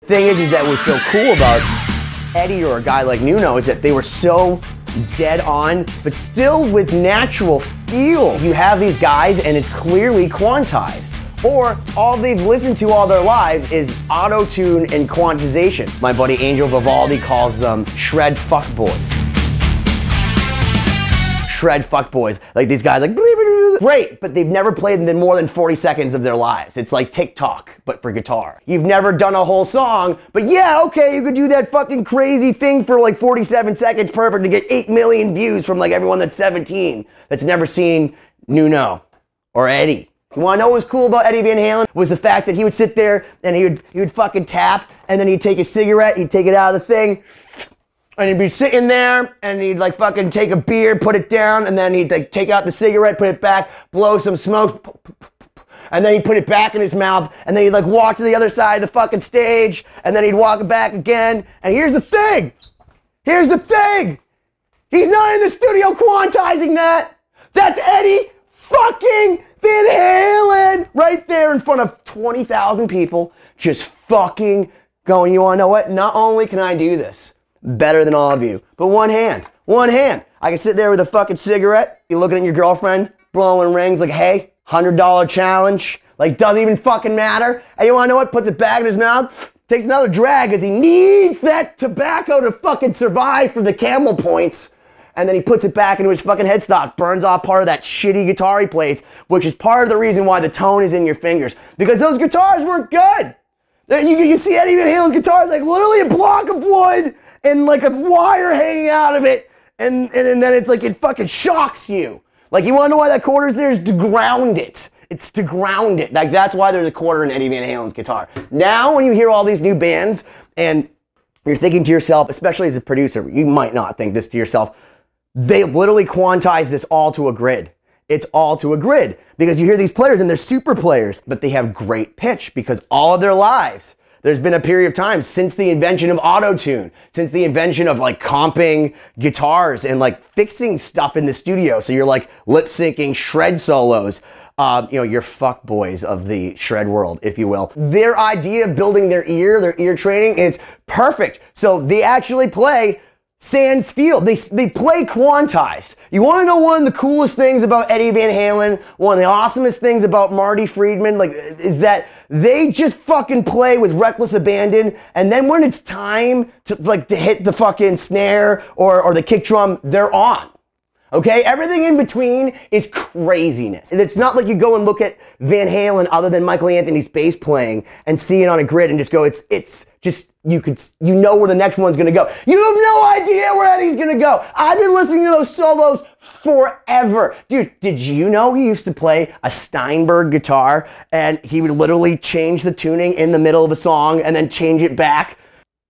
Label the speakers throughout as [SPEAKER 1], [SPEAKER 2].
[SPEAKER 1] Thing is that was so cool about Eddie or a guy like Nuno is that they were so dead on, but still with natural feel. You have these guys and it's clearly quantized. Or all they've listened to all their lives is auto-tune and quantization. My buddy Angel Vivaldi calls them shred fuckboys. Shred fuckboys. Like these guys like, great, but they've never played in more than 40 seconds of their lives. It's like TikTok, but for guitar. You've never done a whole song, but yeah, okay, you could do that fucking crazy thing for like 47 seconds perfect to get 8 million views from like everyone that's 17 that's never seen Nuno or Eddie. You wanna know what was cool about Eddie Van Halen? Was the fact that he would sit there and he would fucking tap, and then he'd take a cigarette, he'd take it out of the thing, and he'd be sitting there and he'd like fucking take a beer, put it down, and then he'd like take out the cigarette, put it back, blow some smoke, and then he'd put it back in his mouth, and then he'd like walk to the other side of the fucking stage, and then he'd walk it back again. And here's the thing! Here's the thing! He's not in the studio quantizing that! That's Eddie fucking Van Halen! Right there in front of 20,000 people, just fucking going, you wanna know what? Not only can I do this better than all of you, but one hand. I can sit there with a fucking cigarette, you're looking at your girlfriend, blowing rings like, hey, $100 challenge, like doesn't even fucking matter. And you wanna know what? Puts it back in his mouth, takes another drag because he needs that tobacco to fucking survive for the camel points. And then he puts it back into his fucking headstock, burns off part of that shitty guitar he plays, which is part of the reason why the tone is in your fingers. Because those guitars weren't good. You can see Eddie Van Halen's guitar is like literally a block of wood and like a wire hanging out of it. And then it's like it fucking shocks you. Like, you wanna know why that quarter's there? Is to ground it. It's to ground it. Like, that's why there's a quarter in Eddie Van Halen's guitar. Now, when you hear all these new bands and you're thinking to yourself, especially as a producer, you might not think this to yourself, they literally quantize this all to a grid. It's all to a grid. Because you hear these players and they're super players, but they have great pitch because all of their lives, there's been a period of time since the invention of auto-tune, since the invention of like comping guitars and like fixing stuff in the studio. So you're like lip syncing shred solos. You know, you're fuckboys of the shred world, if you will. Their idea of building their ear training is perfect. So they actually play sans field. They play quantized. You want to know one of the coolest things about Eddie Van Halen, one of the awesomest things about Marty Friedman, like, is that they just fucking play with reckless abandon, and then when it's time to hit the fucking snare or the kick drum, they're on. Okay, everything in between is craziness. It's not like you go and look at Van Halen other than Michael Anthony's bass playing and see it on a grid and just go, it's just, you know where the next one's gonna go. You have no idea where Eddie's gonna go. I've been listening to those solos forever. Dude, did you know he used to play a Steinberg guitar and he would literally change the tuning in the middle of a song and then change it back?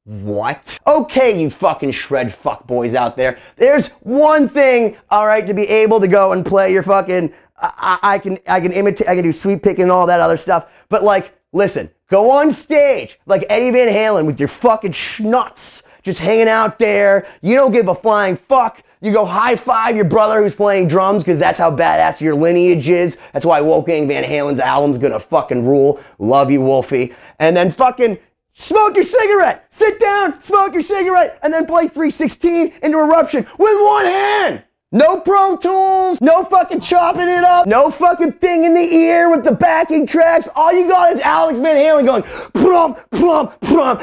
[SPEAKER 1] What? Okay, you fucking shred fuckboys out there. There's one thing, all right, to be able to go and play your fucking, I can imitate, I can do sweep picking and all that other stuff. But like, listen, go on stage like Eddie Van Halen with your fucking schnutz just hanging out there. You don't give a flying fuck. You go high five your brother who's playing drums because that's how badass your lineage is. That's why Wolfgang Van Halen's album's gonna fucking rule. Love you, Wolfie. And then fucking smoke your cigarette, sit down, smoke your cigarette, and then play 316 into Eruption with one hand. No Pro Tools, no fucking chopping it up, no fucking thing in the ear with the backing tracks. All you got is Alex Van Halen going plump, plump, plump,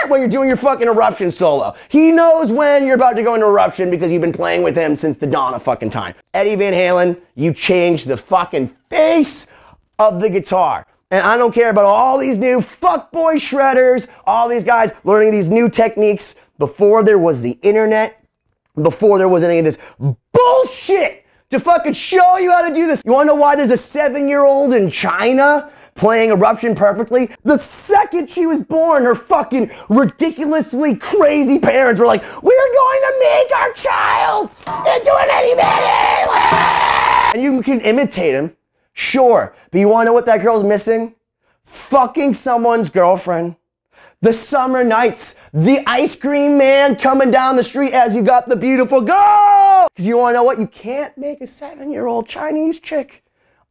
[SPEAKER 1] when you're doing your fucking Eruption solo. He knows when you're about to go into Eruption because you've been playing with him since the dawn of fucking time. Eddie Van Halen, you changed the fucking face of the guitar. And I don't care about all these new fuckboy shredders, all these guys learning these new techniques before there was the internet, before there was any of this bullshit to fucking show you how to do this. You wanna know why there's a 7-year-old in China playing Eruption perfectly? The second she was born, her fucking ridiculously crazy parents were like, we're going to make our child into an Eddie Van Halen! And you can imitate him. Sure, but you wanna know what that girl's missing? Fucking someone's girlfriend. The summer nights, the ice cream man coming down the street as you got the beautiful girl. Because you wanna know what? You can't make a 7-year-old Chinese chick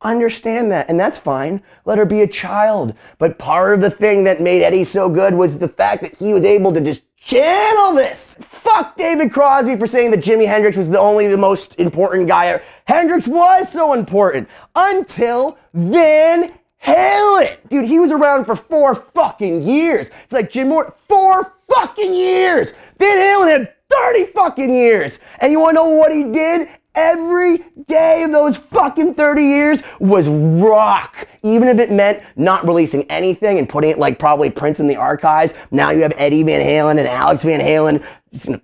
[SPEAKER 1] Understand that, and that's fine. Let her be a child. But part of the thing that made Eddie so good was the fact that he was able to just channel this. Fuck David Crosby for saying that Jimi Hendrix was the most important guy ever. Hendrix was so important until Van Halen. Dude, he was around for 4 fucking years. It's like Jim Morrison, 4 fucking years. Van Halen had 30 fucking years. And you wanna know what he did? Every day of those fucking 30 years was rock. Even if it meant not releasing anything and putting it like probably Prince in the archives. Now you have Eddie Van Halen and Alex Van Halen.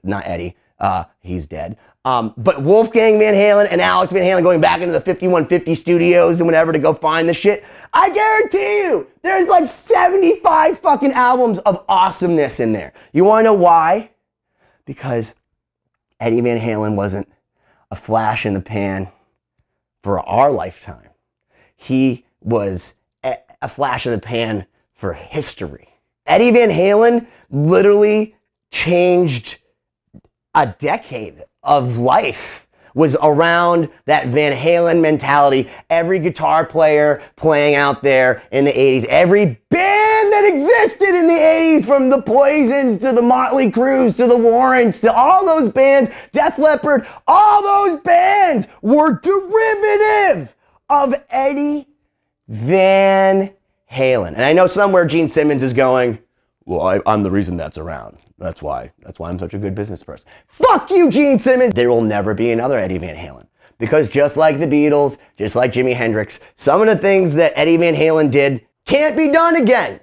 [SPEAKER 1] Not Eddie, he's dead. But Wolfgang Van Halen and Alex Van Halen going back into the 5150 studios and whatever to go find the shit. I guarantee you, there's like 75 fucking albums of awesomeness in there. You wanna know why? Because Eddie Van Halen wasn't a flash in the pan for our lifetime. He was a flash in the pan for history. Eddie Van Halen literally changed a decade of life, was around that Van Halen mentality. Every guitar player playing out there in the 80s, every band that existed in the 80s, from the Poisons to the Motley Crues to the Warrants to all those bands, Def Leppard, all those bands were derivative of Eddie Van Halen. And I know somewhere Gene Simmons is going, well, I'm the reason that's around. That's why I'm such a good business person. Fuck you, Gene Simmons! There will never be another Eddie Van Halen. Because just like the Beatles, just like Jimi Hendrix, some of the things that Eddie Van Halen did can't be done again.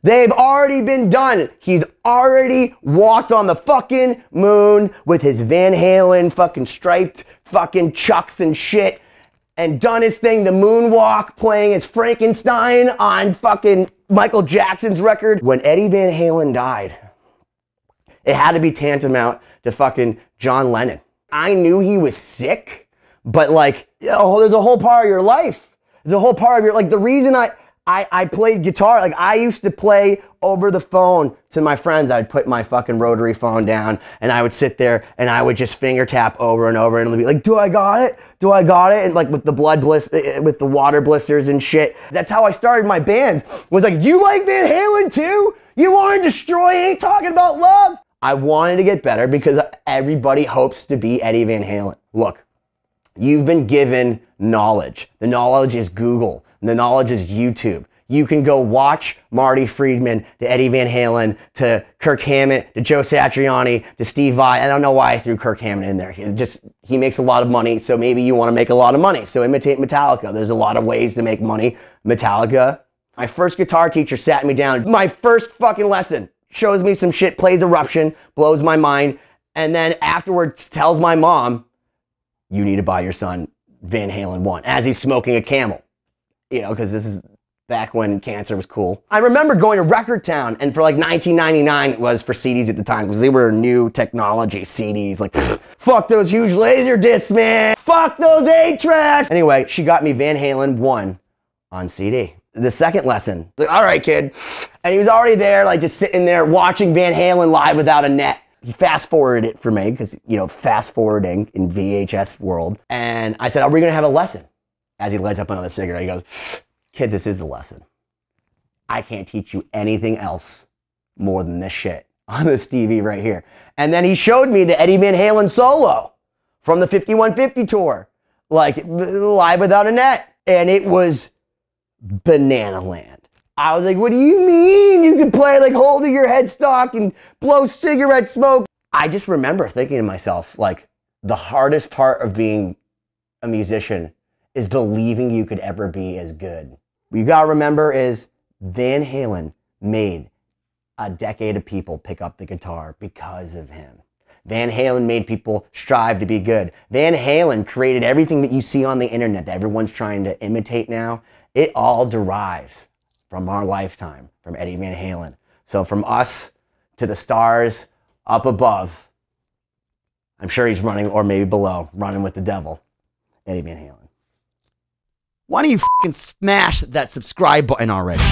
[SPEAKER 1] They've already been done. He's already walked on the fucking moon with his Van Halen fucking striped fucking chucks and shit and done his thing, the moonwalk, playing his Frankenstein on fucking Michael Jackson's record. When Eddie Van Halen died, it had to be tantamount to fucking John Lennon. I knew he was sick, but like, there's a whole part of your life. There's a whole part of your, like the reason I played guitar, like I used to play over the phone to my friends. I'd put my fucking rotary phone down and I would sit there and I would just finger tap over and over and it'd be like, do I got it? Do I got it? And like with the with the water blisters and shit. That's how I started my bands. Was like, you like Van Halen too? You want to destroy Ain't Talking About Love? I wanted to get better because everybody hopes to be Eddie Van Halen. Look, you've been given knowledge. The knowledge is Google. The knowledge is YouTube. You can go watch Marty Friedman, to Eddie Van Halen, to Kirk Hammett, to Joe Satriani, to Steve Vai. I don't know why I threw Kirk Hammett in there. He makes a lot of money, so maybe you want to make a lot of money. So imitate Metallica. There's a lot of ways to make money. Metallica. My first guitar teacher sat me down. My first fucking lesson. Shows me some shit, plays Eruption, blows my mind, and then afterwards tells my mom, you need to buy your son Van Halen 1, as he's smoking a Camel. You know, because this is back when cancer was cool. I remember going to Record Town, and for like $19.99 it was for CDs at the time, because they were new technology CDs. Like, fuck those huge laser discs, man. Fuck those 8-tracks. Anyway, she got me Van Halen 1 on CD. The second lesson, like, all right, kid. And he was already there, like just sitting there watching Van Halen live without a net. He fast forwarded it for me, because, you know, fast forwarding in VHS world. And I said, are we gonna have a lesson? As he lights up another cigarette, he goes, kid, this is the lesson. I can't teach you anything else more than this shit on this TV right here. And then he showed me the Eddie Van Halen solo from the 5150 tour, like live without a net. And it was banana land. I was like, what do you mean you can play like holding your headstock and blow cigarette smoke? I just remember thinking to myself, like, the hardest part of being a musician is believing you could ever be as good. What you gotta remember is Van Halen made a decade of people pick up the guitar because of him. Van Halen made people strive to be good. Van Halen created everything that you see on the internet that everyone's trying to imitate now. It all derives from our lifetime, from Eddie Van Halen. So from us to the stars up above, I'm sure he's running, or maybe below, running with the devil, Eddie Van Halen. Why don't you fucking smash that subscribe button already?